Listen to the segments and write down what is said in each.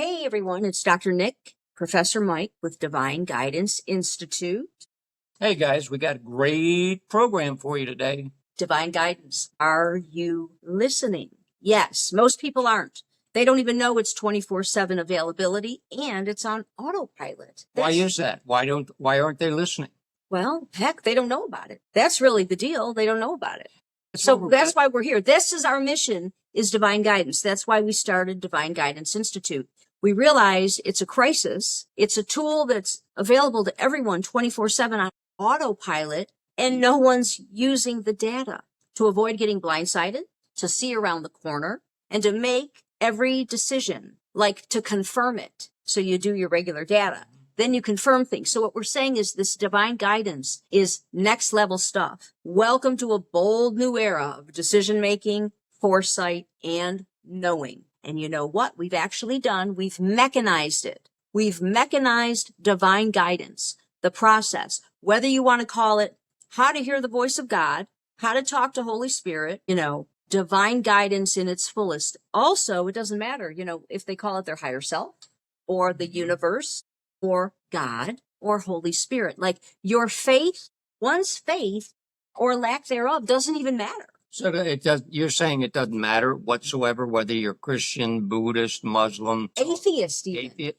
Hey everyone, it's Dr. Nic, Professor Mike with Divine Guidance Institute. Hey guys, we got a great program for you today. Divine Guidance. Are you listening? Yes, most people aren't. They don't even know it's 24/7 availability and it's on autopilot. Why is that? Why aren't they listening? Well, heck, they don't know about it. That's really the deal. They don't know about it. So That's why we're here. This is our mission, is Divine Guidance. That's why we started Divine Guidance Institute. We realize it's a crisis. It's a tool that's available to everyone 24/7 on autopilot, and no one's using the data to avoid getting blindsided, to see around the corner, and to make every decision, like to confirm it. So you do your regular data. Then you confirm things. So what we're saying is this divine guidance is next level stuff. Welcome to a bold new era of decision making, foresight, and knowing. And you know what we've actually done? We've mechanized it. We've mechanized divine guidance, the process, whether you want to call it how to hear the voice of God, how to talk to Holy Spirit, divine guidance in its fullest. Also, it doesn't matter, if they call it their higher self or the universe or God or Holy Spirit. Like your faith, one's faith or lack thereof doesn't even matter. So you're saying it doesn't matter whatsoever whether you're Christian, Buddhist, Muslim, atheist, even.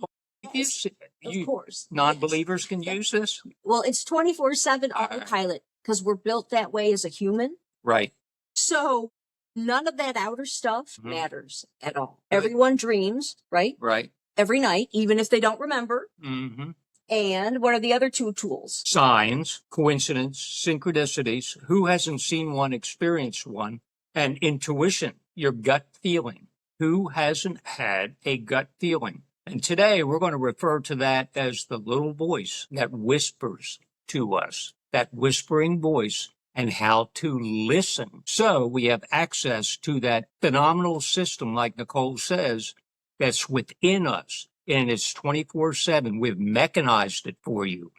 Atheist? Of course. Non-believers can use this? Well, it's 24/7 autopilot because we're built that way as a human. Right. So none of that outer stuff matters at all. Everyone dreams, right? Right. Every night, even if they don't remember. Mm-hmm. And what are the other two tools? Signs, coincidence, synchronicities. Who hasn't seen one, experienced one? And intuition, your gut feeling. Who hasn't had a gut feeling? And today we're going to refer to that as the little voice that whispers to us, that whispering voice, and how to listen. So we have access to that phenomenal system, like Nicole says, that's within us. And it's 24/7. We've mechanized it for you.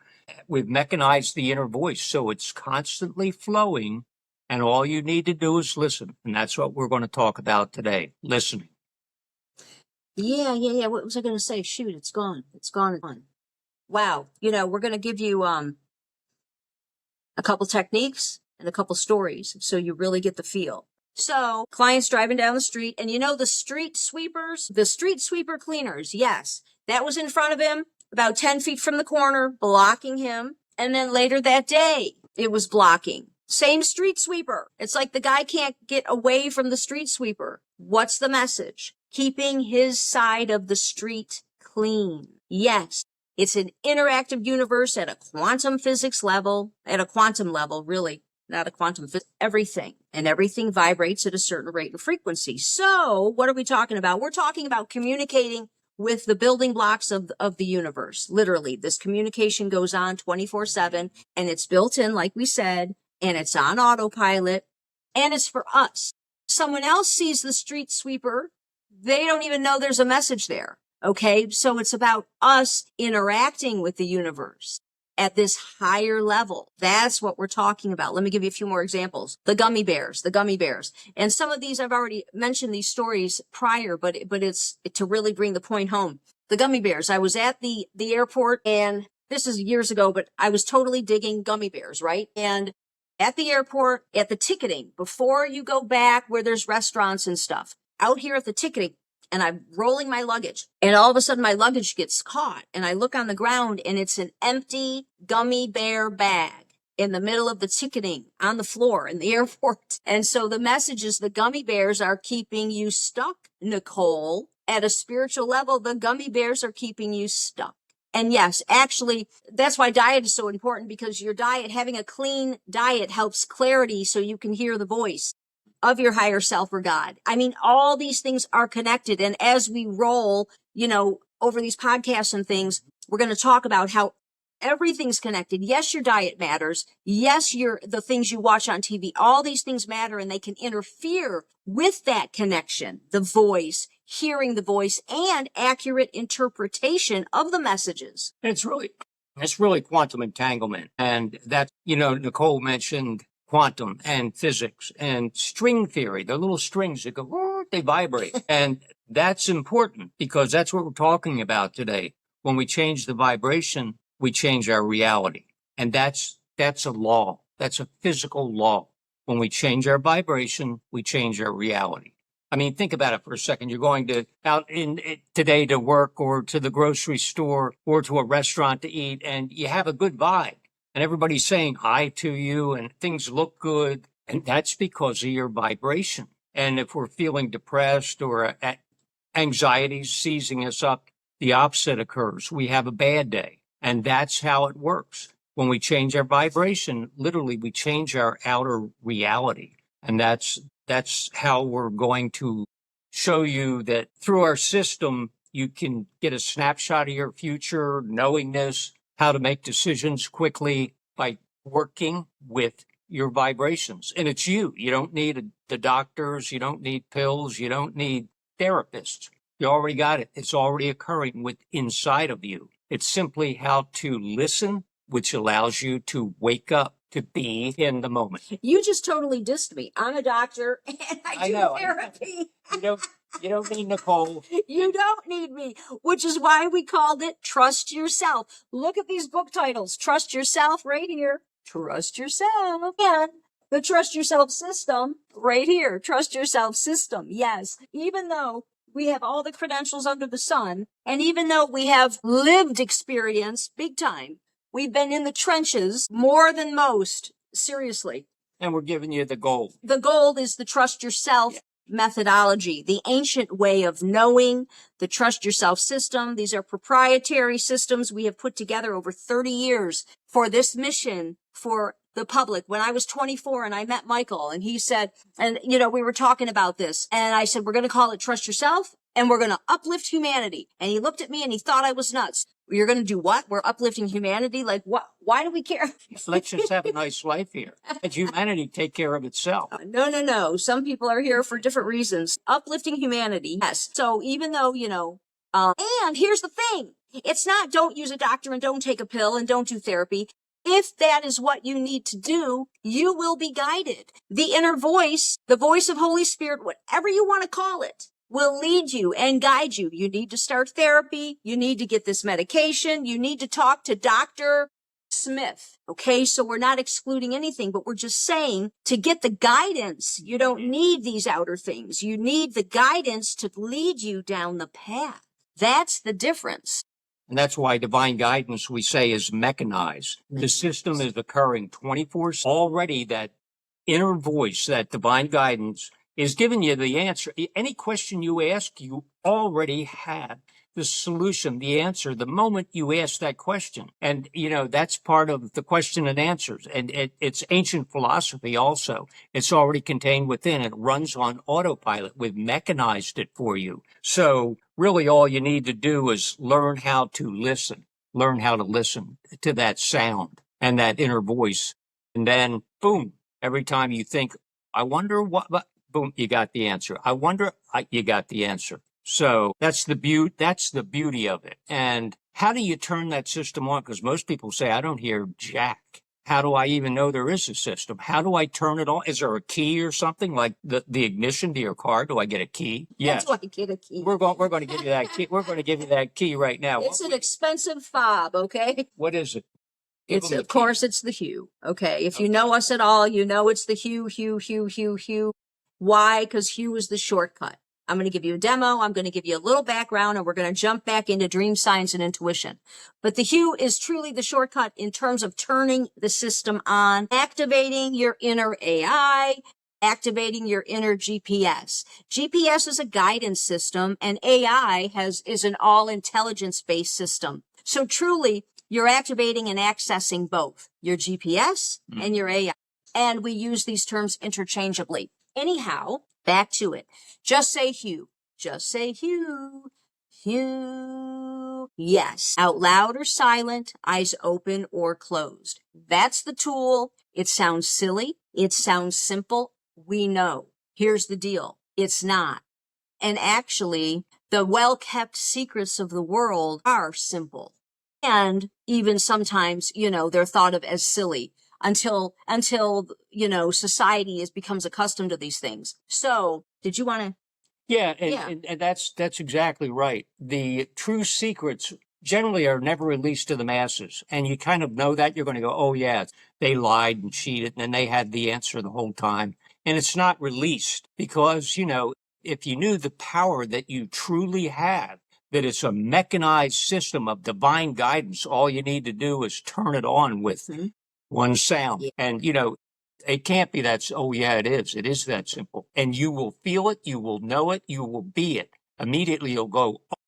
We've mechanized the inner voice. So it's constantly flowing. And all you need to do is listen. And that's what we're going to talk about today. Listening. Yeah. What was I going to say? Shoot, it's gone. It's gone. Wow. We're going to give you a couple techniques and a couple stories so you really get the feel. So clients driving down the street, and the street sweepers, the street sweeper cleaners. Yes, that was in front of him about 10 feet from the corner, blocking him. And then later that day, it was blocking. Same street sweeper. It's like the guy can't get away from the street sweeper. What's the message? Keeping his side of the street clean. Yes, it's an interactive universe at a quantum physics level, at a quantum level, really. Not a quantum physics, everything. And everything vibrates at a certain rate and frequency. So what are we talking about? We're talking about communicating with the building blocks of the universe. Literally, this communication goes on 24/7, and it's built in, like we said, and it's on autopilot, and it's for us. Someone else sees the street sweeper. They don't even know there's a message there. Okay. So it's about us interacting with the universe at this higher level. That's what we're talking about. Let me give you a few more examples. The gummy bears. And some of these, I've already mentioned these stories prior, but it's to really bring the point home. The gummy bears. I was at the airport, and this is years ago, but I was totally digging gummy bears, right? And at the airport, at the ticketing, before you go back where there's restaurants and stuff, out here at the ticketing, and I'm rolling my luggage, and all of a sudden my luggage gets caught, and I look on the ground, and it's an empty gummy bear bag in the middle of the ticketing on the floor in the airport. And so the message is the gummy bears are keeping you stuck, Nicole. At a spiritual level, the gummy bears are keeping you stuck. And yes, actually, that's why diet is so important, because your diet, having a clean diet, helps clarity so you can hear the voice of your higher self or God. I mean, all these things are connected. And as we roll, over these podcasts and things, we're going to talk about how everything's connected. Yes, your diet matters. Yes, the things you watch on TV, all these things matter, and they can interfere with that connection, the voice, hearing the voice, and accurate interpretation of the messages. It's really quantum entanglement. And that, Nicole mentioned quantum and physics and string theory, the little strings that go they vibrate. And that's important because that's what we're talking about today. When we change the vibration, we change our reality. And that's a law. That's a physical law. When we change our vibration, we change our reality. I mean, think about it for a second. You're going out today to work or to the grocery store or to a restaurant to eat, and you have a good vibe, and everybody's saying hi to you, and things look good, and that's because of your vibration. And if we're feeling depressed or anxiety's seizing us up, the opposite occurs. We have a bad day, and that's how it works. When we change our vibration, literally, we change our outer reality, and that's how we're going to show you that through our system, you can get a snapshot of your future, knowing this, how to make decisions quickly by working with your vibrations. And it's you. You don't need the doctors. You don't need pills. You don't need therapists. You already got it. It's already occurring inside of you. It's simply how to listen, which allows you to wake up, to be in the moment. You just totally dissed me. I'm a doctor and I do therapy. You don't need Nicole. You don't need me, which is why we called it Trust Yourself. Look at these book titles. Trust Yourself right here. Trust Yourself. And the Trust Yourself system right here. Trust Yourself system. Yes. Even though we have all the credentials under the sun, and even though we have lived experience big time, we've been in the trenches more than most. Seriously. And we're giving you the gold. The gold is the Trust Yourself methodology, the ancient way of knowing, the Trust Yourself system. These are proprietary systems we have put together over 30 years for this mission for the public. When I was 24 and I met Michael and he said, and we were talking about this and I said, we're going to call it Trust Yourself and we're going to uplift humanity. And he looked at me and he thought I was nuts. You're going to do what? We're uplifting humanity? Like what? Why do we care? Let's just have a nice life here. Let humanity take care of itself. No. Some people are here for different reasons. Uplifting humanity. Yes. So even though, and here's the thing. It's not don't use a doctor and don't take a pill and don't do therapy. If that is what you need to do, you will be guided. The inner voice, the voice of Holy Spirit, whatever you want to call it, will lead you and guide you. You need to start therapy. You need to get this medication. You need to talk to Dr. Smith. Okay. So we're not excluding anything, but we're just saying to get the guidance, you don't need these outer things. You need the guidance to lead you down the path. That's the difference. And that's why divine guidance, we say, is mechanized. The system is occurring 24/7. Already that inner voice, that divine guidance, is giving you the answer. Any question you ask, you already have the solution, the answer, the moment you ask that question. And, that's part of the question and answers. And it's ancient philosophy also. It's already contained within. It runs on autopilot. We've mechanized it for you. So really all you need to do is learn how to listen to that sound and that inner voice. And then, boom, every time you think, I wonder what, boom, you got the answer. I wonder, you got the answer. So that's the beauty of it. And how do you turn that system on? Because most people say, I don't hear jack. How do I even know there is a system? How do I turn it on? Is there a key or something like the ignition to your car? Do I get a key? Yes. How do I get a key? We're going to give you that key. We're going to give you that key right now. It's an expensive fob. Okay. What is it? Of course, it's the hue. Okay. If you know us at all, you know it's the hue. Why? Because hue is the shortcut. I'm going to give you a demo. I'm going to give you a little background and we're going to jump back into dream science and intuition. But the hue is truly the shortcut in terms of turning the system on, activating your inner AI, activating your inner GPS. GPS is a guidance system and AI is an all intelligence based system. So truly you're activating and accessing both your GPS and your AI. And we use these terms interchangeably. Anyhow, back to it. Just say hue. Just say hue. Hue. Yes. Out loud or silent, eyes open or closed. That's the tool. It sounds silly. It sounds simple. We know. Here's the deal. It's not. And actually, the well-kept secrets of the world are simple. And even sometimes, they're thought of as silly until society becomes accustomed to these things. So did you want to Yeah, and, Yeah. and that's exactly right. The true secrets generally are never released to the masses. And you kind of know that. You're going to go, oh, yeah, they lied and cheated, and then they had the answer the whole time. And it's not released because, if you knew the power that you truly have, that it's a mechanized system of divine guidance, all you need to do is turn it on with one sound. Yeah. And, it can't be that. Oh, yeah, it is. It is that simple. And you will feel it. You will know it. You will be it. Immediately you'll go, oh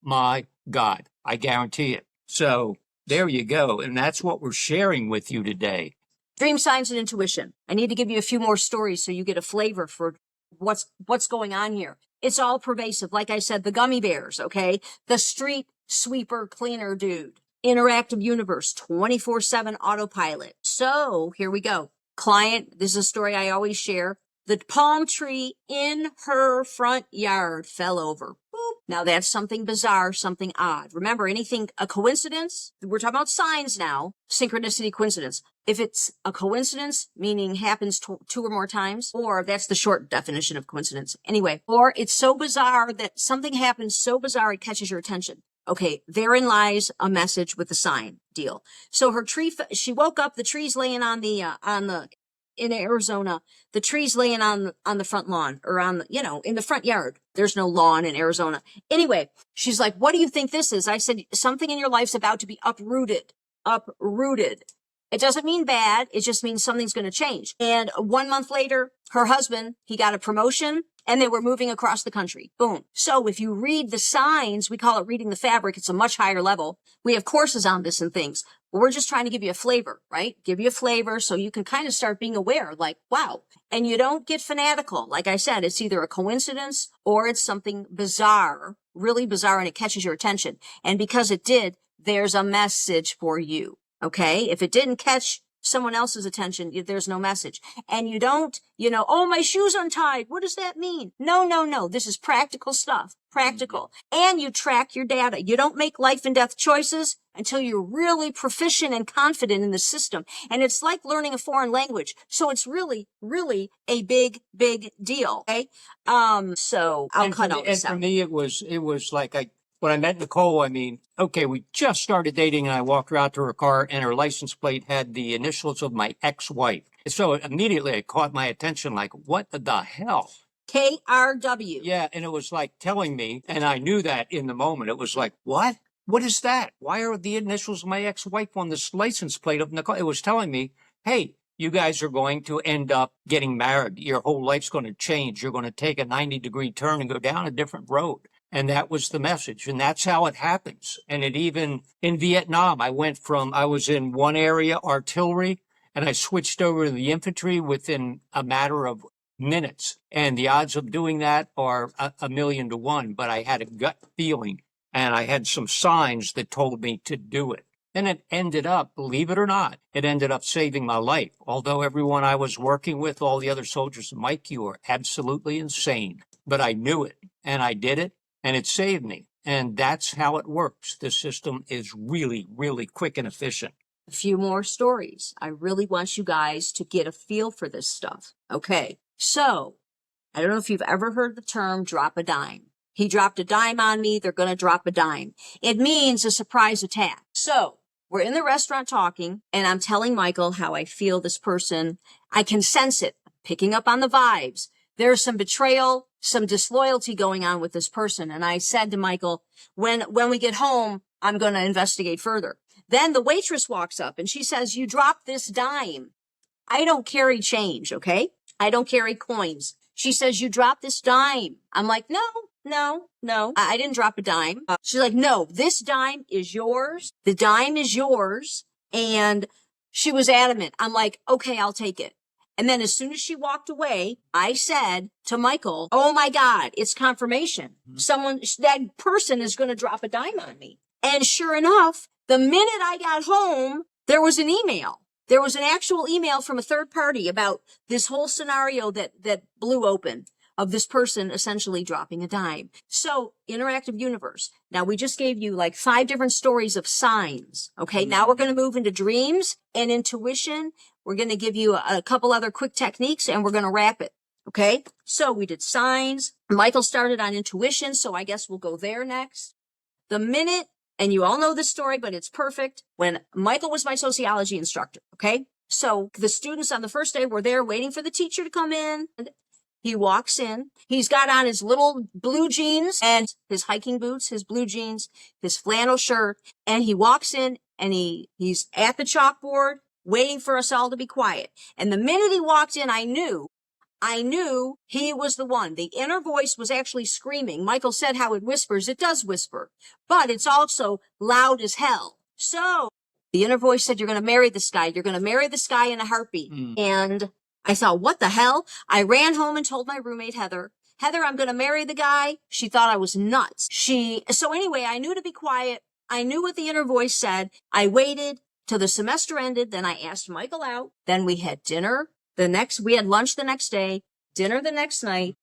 my God, I guarantee it. So there you go. And that's what we're sharing with you today. Dream signs and intuition. I need to give you a few more stories so you get a flavor for what's going on here. It's all pervasive. Like I said, the gummy bears, okay? The street sweeper cleaner dude. Interactive universe, 24/7 autopilot. So here we go. Client, this is a story I always share. The palm tree in her front yard fell over. Boop. Now that's something bizarre, something odd. Remember, anything, a coincidence, we're talking about signs now, synchronicity, coincidence. If it's a coincidence, meaning happens two or more times, or that's the short definition of coincidence. Anyway, or it's so bizarre that something happens so bizarre it catches your attention. Okay, therein lies a message with the sign deal. So her tree, she woke up, the tree's laying in Arizona, the tree's laying on the front lawn or in the front yard. There's no lawn in Arizona. Anyway, she's like, what do you think this is? I said, something in your life's about to be uprooted. It doesn't mean bad. It just means something's going to change. And 1 month later, her husband, he got a promotion and they were moving across the country. Boom. So if you read the signs, we call it reading the fabric. It's a much higher level. We have courses on this and things. But we're just trying to give you a flavor, right? Give you a flavor so you can kind of start being aware, like, wow. And you don't get fanatical. Like I said, it's either a coincidence or it's something bizarre, really bizarre, and it catches your attention. And because it did, there's a message for you. Okay. If it didn't catch someone else's attention, there's no message. And you don't, oh, my shoe's untied. What does that mean? No. This is practical stuff. Practical. And you track your data. You don't make life and death choices until you're really proficient and confident in the system. And it's like learning a foreign language. So it's really, really a big, big deal. Okay. So I'll cut all this out. And for me, it was like when I met Nicole, okay, we just started dating and I walked her out to her car and her license plate had the initials of my ex-wife. So immediately it caught my attention, like, what the hell? KRW. Yeah, and it was like telling me, and I knew that in the moment. It was like, what? What is that? Why are the initials of my ex-wife on this license plate of Nicole? It was telling me, hey, you guys are going to end up getting married. Your whole life's going to change. You're going to take a 90-degree turn and go down a different road. And that was the message. And that's how it happens. And it even in Vietnam, I was in one area, artillery, and I switched over to the infantry within a matter of minutes. And the odds of doing that are a million to one. But I had a gut feeling and I had some signs that told me to do it. And it ended up, believe it or not, it ended up saving my life. Although everyone I was working with, all the other soldiers, Mike, you are absolutely insane. But I knew it and I did it. And it saved me. And that's how it works. The system is really, really quick and efficient. A few more stories. I really want you guys to get a feel for this stuff. Okay. So I don't know if you've ever heard the term drop a dime. He dropped a dime on me. They're going to drop a dime. It means a surprise attack. So we're in the restaurant talking and I'm telling Michael how I feel this person. I can sense it, picking up on the vibes. There's some betrayal, some disloyalty going on with this person. And I said to Michael, when we get home, I'm going to investigate further. Then the waitress walks up and she says, you dropped this dime. I don't carry change. Okay. I don't carry coins. She says, you dropped this dime. I'm like, no. I didn't drop a dime. She's like, no, this dime is yours. The dime is yours. And she was adamant. I'm like, okay, I'll take it. And then as soon as she walked away, I said to Michael, oh my God, it's confirmation. That person is going to drop a dime on me. And sure enough, the minute I got home, there was an email. There was an actual email from a third party about this whole scenario that blew open of this person essentially dropping a dime. So interactive universe. Now we just gave you like 5 different stories of signs. Okay. Now we're going to move into dreams and intuition. We're going to give you a couple other quick techniques and we're going to wrap it. Okay. So we did signs. Michael started on intuition. So I guess we'll go there next. The minute, and you all know this story, but it's perfect. When Michael was my sociology instructor. Okay. So the students on the first day were there waiting for the teacher to come in. He walks in. He's got on his little blue jeans and his hiking boots, his blue jeans, his flannel shirt. And he walks in and he's at the chalkboard waiting for us all to be quiet. And the minute he walked in, I knew he was the one. The inner voice was actually screaming. Michael said how it whispers. It does whisper, but it's also loud as hell. So the inner voice said, you're going to marry this guy. You're going to marry this guy in a heartbeat. And I thought, what the hell? I ran home and told my roommate, Heather, I'm going to marry the guy. She thought I was nuts. So anyway, I knew to be quiet. I knew what the inner voice said. I waited till the semester ended. Then I asked Michael out. Then we had dinner. We had lunch the next day, dinner the next night.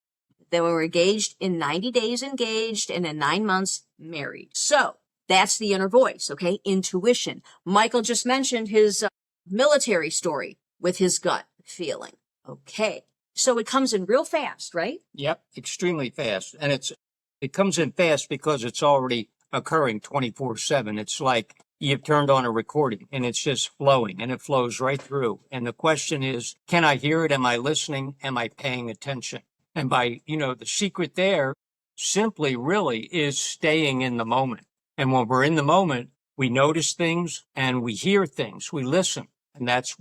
Then we were engaged in 90 days engaged and in 9 months married. So that's the inner voice. Okay. Intuition. Michael just mentioned his military story with his gut feeling. Okay. So it comes in real fast, right? Yep. Extremely fast. And it comes in fast because it's already occurring 24/7. It's like you've turned on a recording and it's just flowing and it flows right through. And the question is, can I hear it? Am I listening? Am I paying attention? And the secret there simply really is staying in the moment. And when we're in the moment, we notice things and we hear things, we listen. And that's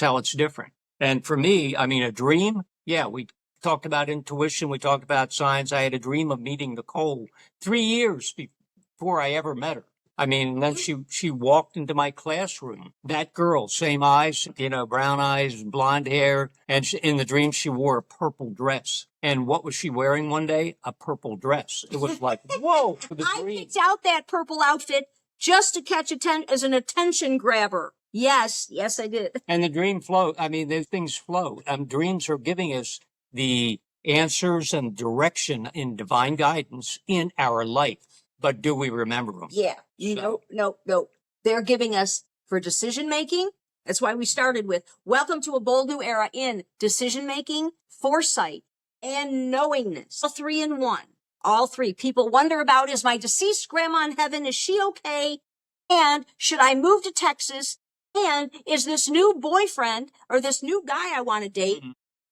how it's different. And for me, a dream. Yeah. We talked about intuition. We talked about signs. I had a dream of meeting Nicole 3 years before I ever met her. And then she walked into my classroom. That girl, same eyes, brown eyes, blonde hair. And in the dream, she wore a purple dress. And what was she wearing one day? A purple dress. It was like, whoa. I picked out that purple outfit just to catch as an attention grabber. Yes, I did. And the dream flow. Those things flow. Dreams are giving us the answers and direction in divine guidance in our life. But do we remember them? Yeah. No. They're giving us for decision making. That's why we started with welcome to a bold new era in decision making, foresight, and knowingness. All three in one. All three. People wonder about, is my deceased grandma in heaven? Is she okay? And should I move to Texas? And is this new boyfriend or this new guy I want to date,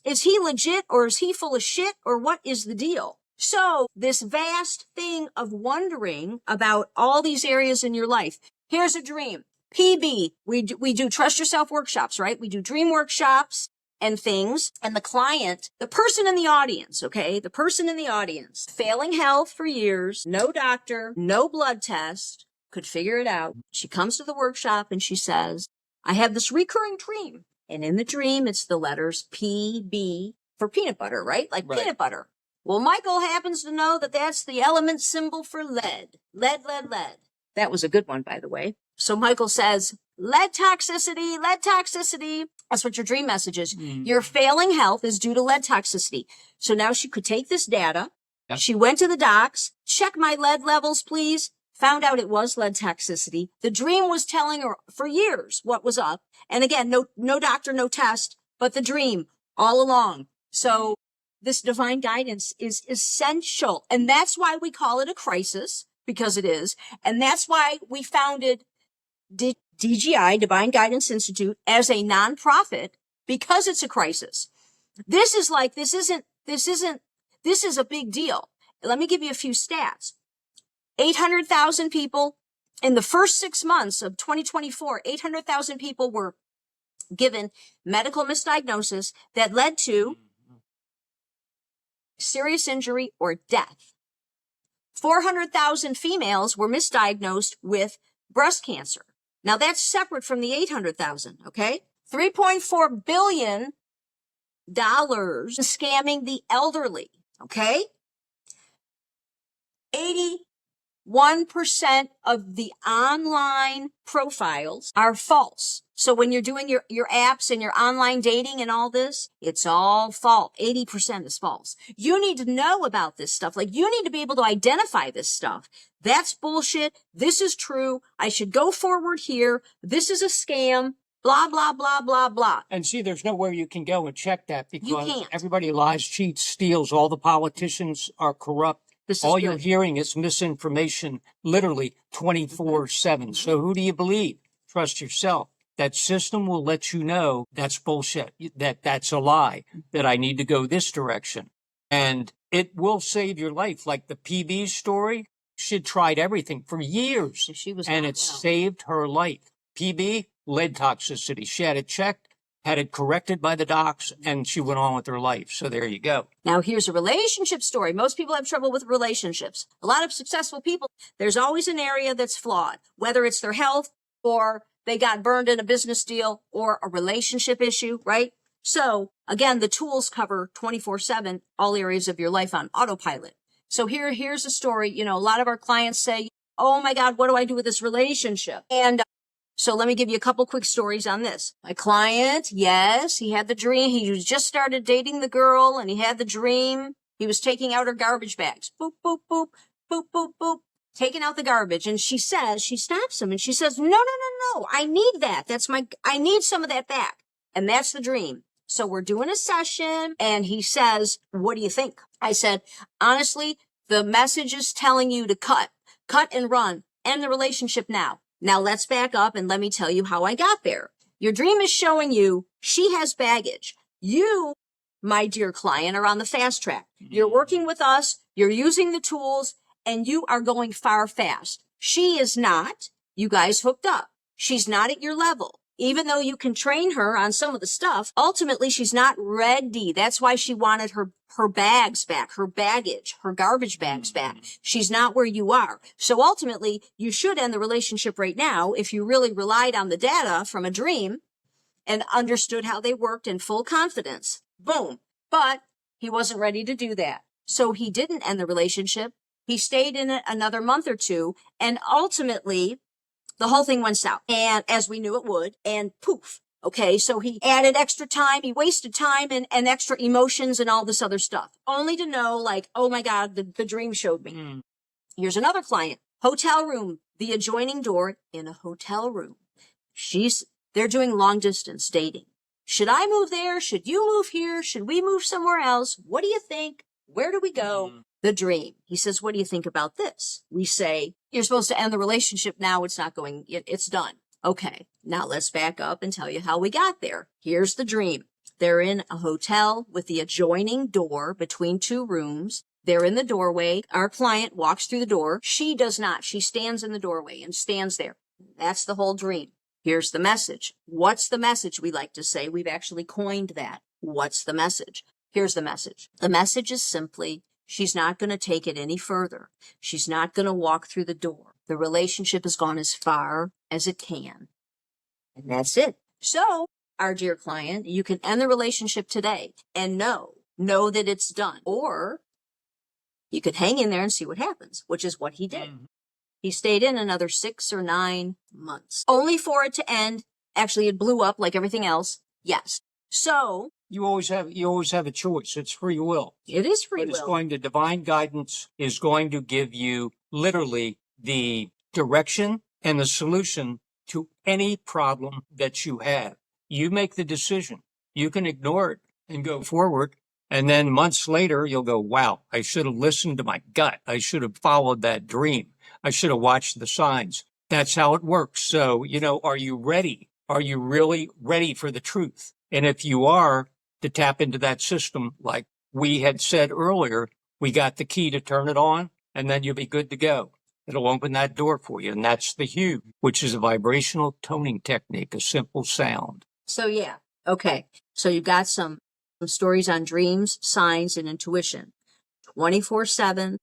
is he legit or is he full of shit or what is the deal? So this vast thing of wondering about all these areas in your life. Here's a dream. PB, we do trust yourself workshops, right? We do dream workshops and things. And the client, the person in the audience, okay? The person in the audience, failing health for years, no doctor, no blood test, could figure it out. She comes to the workshop and she says, I have this recurring dream. And in the dream, it's the letters PB for peanut butter, right? Like peanut butter. Well, Michael happens to know that that's the element symbol for lead. Lead. That was a good one, by the way. So Michael says, lead toxicity. That's what your dream message is. Your failing health is due to lead toxicity. So now she could take this data. Yep. She went to the docs, check my lead levels, please. Found out it was lead toxicity. The dream was telling her for years what was up. And again, no doctor, no test, but the dream all along. So this divine guidance is essential. And that's why we call it a crisis, because it is. And that's why we founded DGI, Divine Guidance Institute, as a nonprofit, because it's a crisis. This is a big deal. Let me give you a few stats. 800,000 people in the first 6 months of 2024, 800,000 people were given medical misdiagnosis that led to serious injury or death. 400,000 females were misdiagnosed with breast cancer. Now that's separate from the 800,000, okay? $3.4 billion scamming the elderly, okay? 81% of the online profiles are false. So when you're doing your apps and your online dating and all this, it's all false. 80% is false. You need to know about this stuff. Like, you need to be able to identify this stuff. That's bullshit. This is true. I should go forward here. This is a scam. blah, blah, blah, blah, blah. And see, there's nowhere you can go and check that You because can't. everybody lies, cheats, steals. All the politicians are corrupt. This is All you're good. hearing is misinformation, literally 24/7. So who do you believe? Trust yourself. That system will let you know that's bullshit, that's a lie, that I need to go this direction. And it will save your life. Like the PB story, she'd tried everything for years She was and not it well. saved her life. PB, lead toxicity. She had it checked, had it corrected by the docs, and she went on with her life. So there you go. Now here's a relationship story. Most people have trouble with relationships. A lot of successful people, there's always an area that's flawed, whether it's their health or they got burned in a business deal or a relationship issue, right? So again, the tools cover 24/7, all areas of your life on autopilot. So here's a story. You know, a lot of our clients say, oh my God, what do I do with this relationship? And so let me give you a couple quick stories on this. My client, yes, he had the dream. He just started dating the girl and he had the dream. He was taking out her garbage bags. Boop, boop, boop, boop, boop, boop. Taking out the garbage. And she stops him and she says, no, no, no, no. I need that. I need some of that back. And that's the dream. So we're doing a session and he says, what do you think? I said, honestly, the message is telling you to cut and run, end the relationship now. Now let's back up and let me tell you how I got there. Your dream is showing you she has baggage. You, my dear client, are on the fast track. You're working with us, you're using the tools, and you are going far fast. She is not. You guys hooked up. She's not at your level. Even though you can train her on some of the stuff, ultimately she's not ready. That's why she wanted her bags back, her baggage, her garbage bags back. She's not where you are. So ultimately, you should end the relationship right now if you really relied on the data from a dream and understood how they worked in full confidence. Boom. But he wasn't ready to do that. So he didn't end the relationship. He stayed in it another month or two, and ultimately, the whole thing went south, and as we knew it would, and poof. Okay, so he added extra time, he wasted time and extra emotions and all this other stuff, only to know, like, oh my God, the dream showed me. Here's another client, hotel room, the adjoining door in a hotel room. They're doing long distance dating. Should I move there? Should you move here? Should we move somewhere else? What do you think? Where do we go? The dream. He says, what do you think about this? We say, you're supposed to end the relationship now. It's not going, it's done. Okay, now let's back up and tell you how we got there. Here's the dream. They're in a hotel with the adjoining door between two rooms. They're in the doorway. Our client walks through the door. She does not. She stands in the doorway and stands there. That's the whole dream. Here's the message. What's the message? We like to say. We've actually coined that. What's the message? Here's the message. The message is simply, she's not going to take it any further. She's not going to walk through the door. The relationship has gone as far as it can. And that's it. So, our dear client, you can end the relationship today and know that it's done. Or you could hang in there and see what happens, which is what he did. He stayed in another 6 or 9 months, only for it to end. Actually, it blew up like everything else. Yes. So You always have a choice. It's free will. it is free But it's will. going to divine guidance is going to give you literally the direction and the solution to any problem that you have. You make the decision. You can ignore it and go forward. And then months later, you'll go, wow, I should have listened to my gut. I should have followed that dream. I should have watched the signs. That's how it works. So, are you ready? Are you really ready for the truth? And if you are, to tap into that system, like we had said earlier, we got the key to turn it on, and then you'll be good to go. It'll open that door for you. And that's the hue, which is a vibrational toning technique, a simple sound. So yeah. Okay. So you've got some stories on dreams, signs, and intuition. 24/7,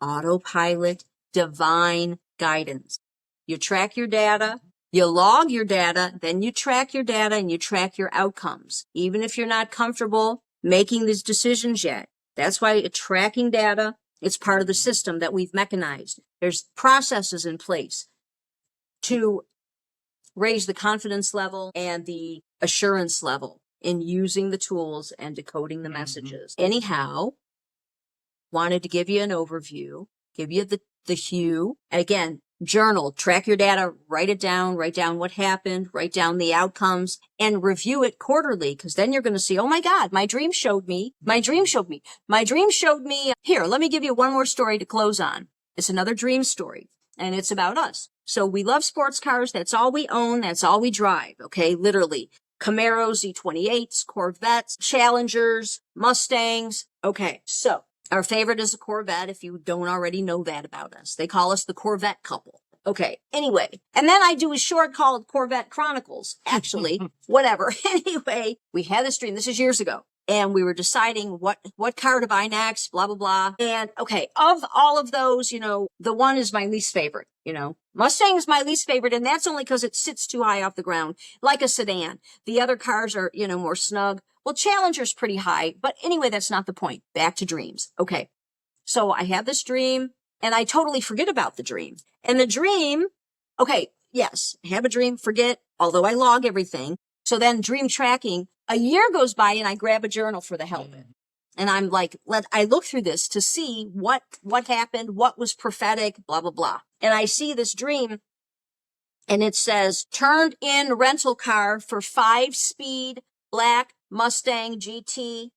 autopilot, divine guidance. You track your data, you log your data, then you track your data and you track your outcomes. Even if you're not comfortable making these decisions yet. That's why tracking data, it's part of the system that we've mechanized. There's processes in place to raise the confidence level and the assurance level in using the tools and decoding the messages. Anyhow, wanted to give you an overview, give you the hue. Again, Journal, track your data, write it down, write down what happened, write down the outcomes, and review it quarterly, because then you're going to see, oh my God, my dream showed me. Here, let me give you one more story to close on. It's another dream story, and it's about us. So we love sports cars. That's all we own. That's all we drive. Okay. Literally. Camaros, Z28s, Corvettes, Challengers, Mustangs. Okay. So our favorite is a Corvette, if you don't already know that about us. They call us the Corvette couple. Okay, anyway. And then I do a short called Corvette Chronicles, actually, whatever. Anyway, we had this dream. This is years ago. And we were deciding what car to buy next, blah, blah, blah. And okay, of all of those, the one is my least favorite, Mustang is my least favorite. And that's only because it sits too high off the ground, like a sedan. The other cars are, more snug. Well, Challenger's pretty high, but anyway, that's not the point. Back to dreams. Okay. So I had this dream and I totally forget about the dream. And the dream, okay, yes, I have a dream, forget, although I log everything. So then dream tracking, a year goes by and I grab a journal for the hell of it. And I'm like, I look through this to see what happened, what was prophetic, blah, blah, blah. And I see this dream and it says, turned in rental car for 5-speed black Mustang GT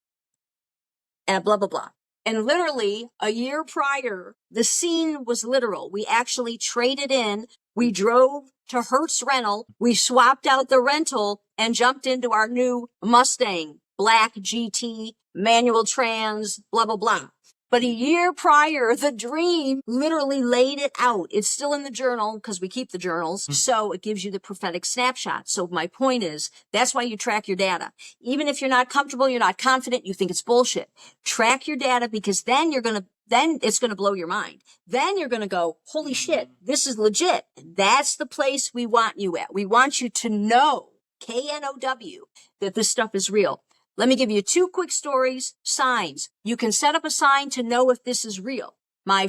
and blah, blah, blah. And literally a year prior, the scene was literal. We actually traded in. We drove to Hertz Rental. We swapped out the rental and jumped into our new Mustang, black GT, manual trans, blah, blah, blah. But a year prior, the dream literally laid it out. It's still in the journal because we keep the journals. So it gives you the prophetic snapshot. So my point is, that's why you track your data. Even if you're not comfortable, you're not confident, you think it's bullshit. Track your data, because then it's going to blow your mind. Then you're going to go, holy shit, this is legit. That's the place we want you at. We want you to know, KNOW, that this stuff is real. Let me give you 2 quick stories. Signs. You can set up a sign to know if this is real. My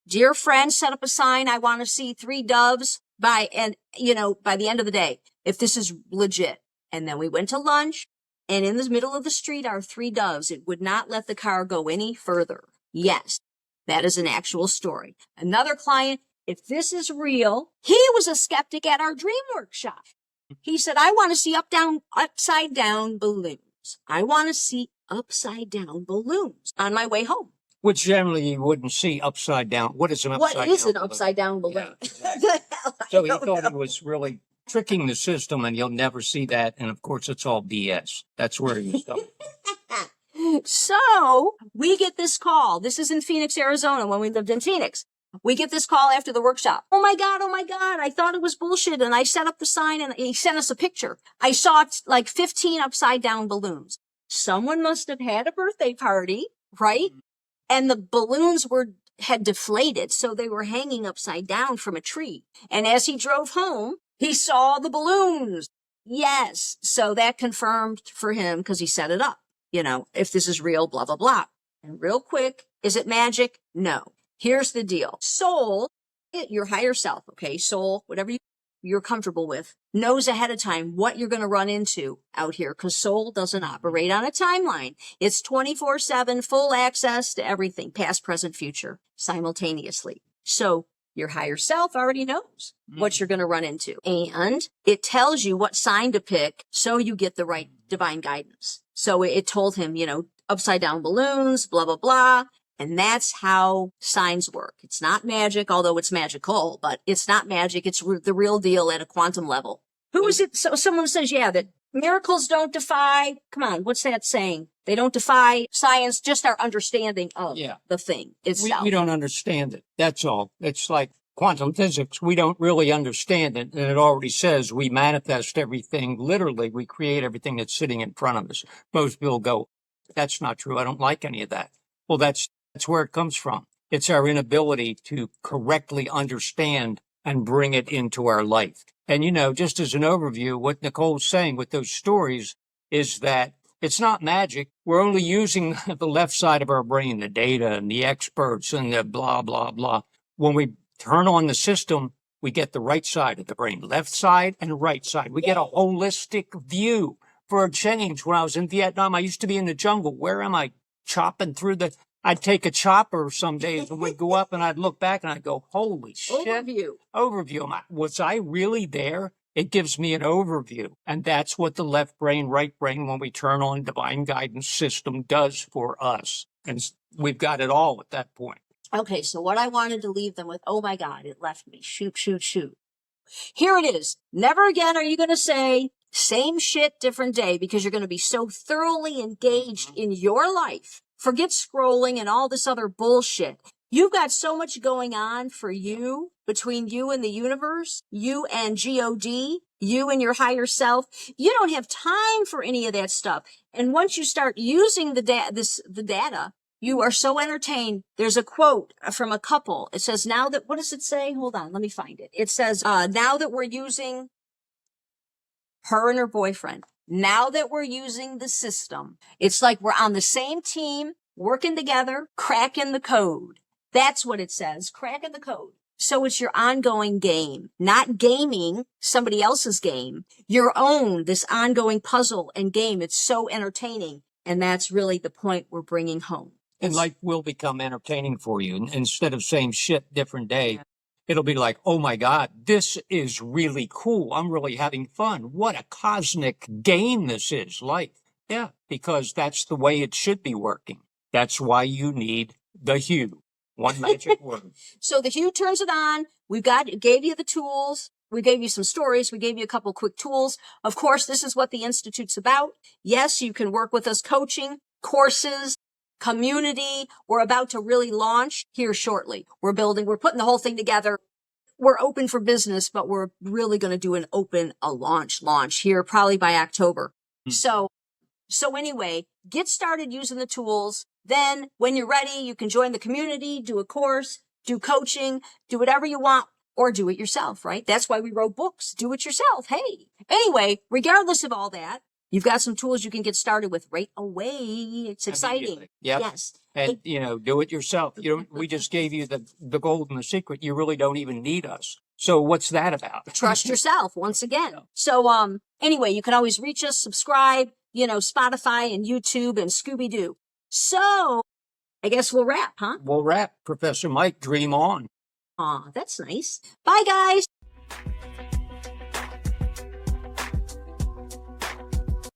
dear friend, set up a sign. I want to see 3 doves by the end of the day, if this is legit. And then we went to lunch, and in the middle of the street are 3 doves. It would not let the car go any further. Yes, that is an actual story. Another client, if this is real, he was a skeptic at our dream workshop. He said, I want to see upside down balloons. I want to see upside down balloons on my way home. Which generally you wouldn't see upside down. What is an upside down balloon? What is an upside down balloon? Yeah. So he thought he was really tricking the system, and you'll never see that. And of course, it's all BS. That's where he was going. So we get this call. This is in Phoenix, Arizona, when we lived in Phoenix. We get this call after the workshop. Oh my God. I thought it was bullshit. And I set up the sign and he sent us a picture. I saw like 15 upside down balloons. Someone must have had a birthday party, right? And the balloons had deflated. So they were hanging upside down from a tree. And as he drove home, he saw the balloons. Yes. So that confirmed for him, because he set it up, if this is real, blah, blah, blah. And real quick, is it magic? No. Here's the deal. Soul, your higher self, okay? Soul, whatever you're comfortable with, knows ahead of time what you're going to run into out here, because soul doesn't operate on a timeline. It's 24/7, full access to everything, past, present, future, simultaneously. So your higher self already knows what you're going to run into. And it tells you what sign to pick so you get the right divine guidance. So it told him, upside down balloons, blah, blah, blah. And that's how signs work. It's not magic, although it's magical, but it's not magic. It's the real deal at a quantum level. Who is it? So someone says, that miracles don't defy, come on, what's that saying? They don't defy science, just our understanding of the thing itself. We don't understand it. That's all. It's like quantum physics. We don't really understand it. And it already says we manifest everything. Literally, we create everything that's sitting in front of us. Most people go, that's not true. I don't like any of that. Well, that's where it comes from. It's our inability to correctly understand and bring it into our life. And, just as an overview, what Nicole's saying with those stories is that it's not magic. We're only using the left side of our brain, the data and the experts and the blah, blah, blah. When we turn on the system, we get the right side of the brain, left side and right side. We get a holistic view. For a change, when I was in Vietnam, I used to be in the jungle. Where am I? Chopping through I'd take a chopper some days and we'd go up and I'd look back and I'd go, holy shit. Overview. Was I really there? It gives me an overview. And that's what the left brain, right brain, when we turn on divine guidance system does for us. And we've got it all at that point. Okay, so what I wanted to leave them with, oh my God, it left me. Shoot. Here it is. Never again are you going to say same shit, different day, because you're going to be so thoroughly engaged in your life. Forget scrolling and all this other bullshit. You've got so much going on for you, between you and the universe, you and God, you and your higher self. You don't have time for any of that stuff. And once you start using the data, you are so entertained. There's a quote from a couple. It says, now that, what does it say? Hold on, let me find it. It says, now that we're using her and her boyfriend, now that we're using the system, it's like we're on the same team, working together, cracking the code. That's what it says, cracking the code. So it's your ongoing game, not gaming somebody else's game, your own, this ongoing puzzle and game. It's so entertaining. And that's really the point we're bringing home. And life will become entertaining for you. Instead of same shit, different day, it'll be like, oh my God, this is really cool. I'm really having fun. What a cosmic game this is, life. Yeah, because that's the way it should be working. That's why you need the hue. One magic word. So the hue turns it on. Gave you the tools. We gave you some stories. We gave you a couple quick tools. Of course, this is what the Institute's about. Yes, you can work with us coaching, courses, community. We're about to really launch here shortly. We're putting the whole thing together. We're open for business, but we're really going to do a launch here probably by October. So anyway, get started using the tools. Then when you're ready, you can join the community, do a course, do coaching, do whatever you want, or do it yourself, right? That's why we wrote books. Do it yourself. Hey. Anyway, regardless of all that, you've got some tools you can get started with right away. It's exciting. Yep. Yes. And, do it yourself. We just gave you the gold and the secret. You really don't even need us. So what's that about? Trust yourself once again. So, anyway, you can always reach us, subscribe, Spotify and YouTube and Scooby-Doo. So I guess we'll wrap, huh? We'll wrap. Professor Mike, dream on. Aw, that's nice. Bye, guys.